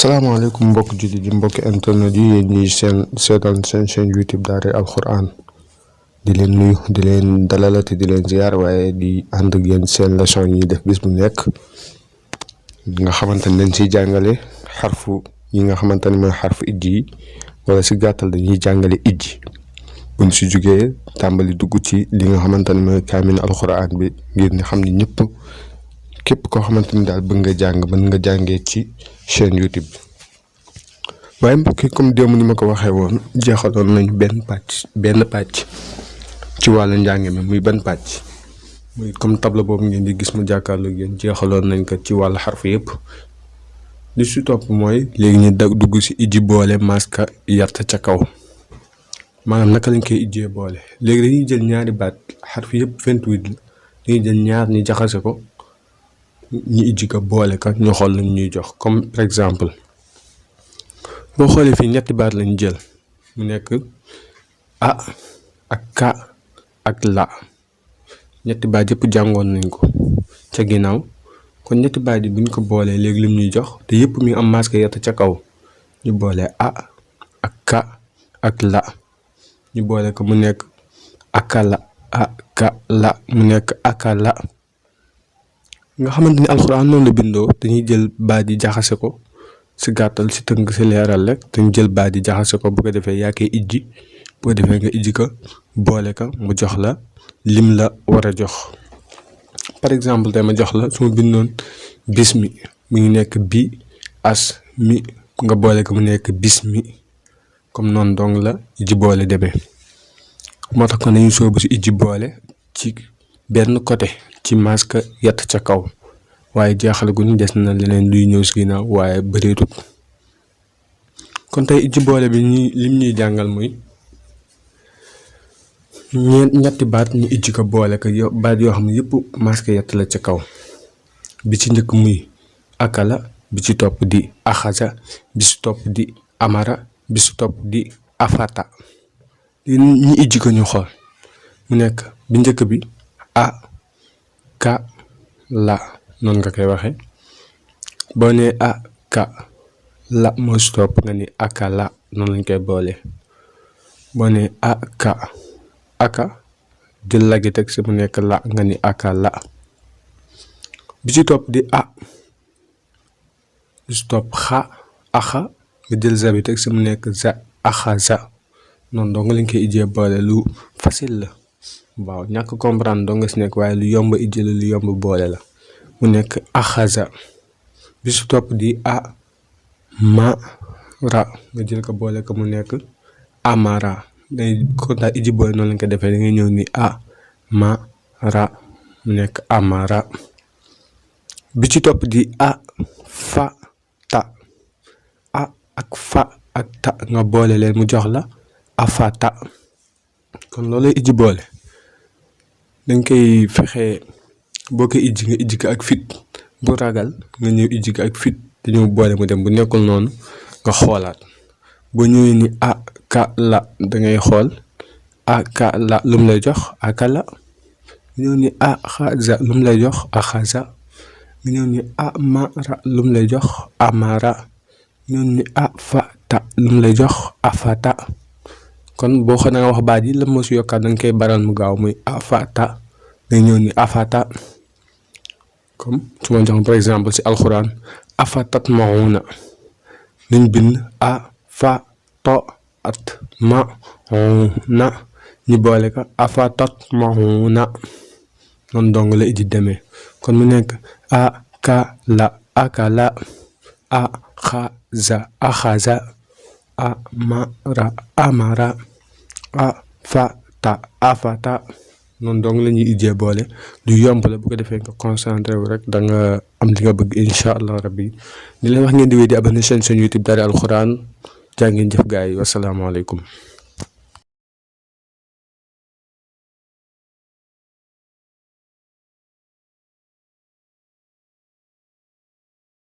salaamaaleykum mbokk jullit yi mbokki internet yi yéen ñi seetaan seen chaîne YouTube Daara Alxuraan di leen nuyu di leen dalalati di leen ziar waaye di ànd ak yéen seen leçon yi def bis bu nekk nga xamante ne dañ siy jàngale xarfu yi nga xamante ne mooy xarfu ijji yi wala si gàttal dañuy jàngale ijji buñ si jugee tàmbali dugg ci li nga xamante ne mooy kaamil alxuraan bi ngir ni xam ni ñëpp képp koo xamante ni daal bëgg nga jàng mën nga jàngee ci chaîne YouTube bi waaye mbokk yi comme démb ni ma ko waxee woon jeexaloon nañu benn pàcc ci wàllu njàng mi muy ban pàcc muy comme tableau boobu ngeen di gis mu jàkkaarloog yéen jeexaloon nañ ko ci wàllu xarfu yëpp li si topp mooy léegi ñu dugg si ijji boole maska yarta ca kaw maanaam naka lañ koy ijjee boole léegi dañuy jël ñaari baat xarfu yëpp 28 la dañuy jël ñaar ñi jaxase ko ñu ijji ko boole ka ñu xool lañ ñuy jox comme par exemple boo xoolee fii ñetti baat lañ jël mu nekk a ak ka ak la ñetti baat yëpp jàngoon nañ ko ca ginnaaw kon ñetti baat yi buñ ko boolee léegi lim ñuy jox te yëpp mi am masque yett ca kaw ñu boole a ak ka ak la ñu boole ko mu nekk akala akala mu nekk akala nga xamante ni alxuraan noonu la bindoo dañuy jël baat yi jaxase ko si gàttal si tënk si leeral rek dañu jël baat yi jaxase ko bu ko defee yaa koy ijji bu ko defee nga ijji ko boole ko mu jox la lim la war a jox par exemple tey ma jox la su ma bindoon bismi mu ngi nekk bi as mi nga boole ko mu nekk bismi comme noonu dong la ijji boole demee moo tax kon dañuy soobu si ijji boole ci benn côté ci masque yett ca kaw waaye jeexalaguñ des na leneen luy ñëw si ginnaaw waaye bëreetut kon tey ijji boole bi lim ñuy jàngal muy ñetti baat ñu ijji ko boole ko baat yoo xam ne yëpp masque yett la ca kaw bi ci njëkk muy akala bi ci topp di axasa bi ci topp di amara bi ci topp di afata ñu ijji ko ñu xool mu nekk bi njëkk bi a ka la noonu nga koy waxee boo nee a ka la moo si topp nga ni aka la noonu lañ koy boole boo nee a ka aka jël la gi teg si mu nekk la nga ni aka la bi ci topp di a bi ci topp xa axa nga jël za bi teg si mu nekk za axa za noonu dong lañ koy ijjee boole lu facile la waaw ñàkk comprendre doo nga si nekk waaye lu yomb ijji la lu yomb boole la mu nekk axaza bi su topp di a ma ra nga jël ko boole ko mu nekk amara day kon daal ijji boole noonu lañ ko defee da ngay ñëw ni a ma ra mu nekk amara bi ci topp di a fa ta a ak fa ak ta nga boole leen mu jox la afata kon loolu lay ijji boole dañ koy fexe boo koy ijji nga ijji ko ak fit bu ragal nga ñëw ijji ko ak fit te ñëw boole mu dem bu nekkul noonu nga xoolaat boo ñëwee ni a ka la dangay xool a ka la lum lay jox aka la nga ñëw ni a xaza lum lay jox axaza nga ñëw ni a mara lum lay jox amara nga ñëw ni a fata lum lay jox afata kon boo xam ne nga wax baat yi la moo si yokkaat da nga koy baral mu gaaw muy afata day ñëw ni afata comme su ma jox par exemple si alxuraan afatat mauna nañ bind a fa to at ma na ñu boole ko afatat mauna noonu dong la iji demee kon mu nekk a ka la aka la a xaza axaza a mara amara a fata afata noonu dong la ñuy ijjee boole lu yomb la bu ko defee nga concentré wu rek da nga am li nga bëgg incha allah rabbi di leen wax ngeen di wéy di abonné chaîne YouTube Daara Alxuraan jaa ngeen jëf gaay yi wasalaamaaleykum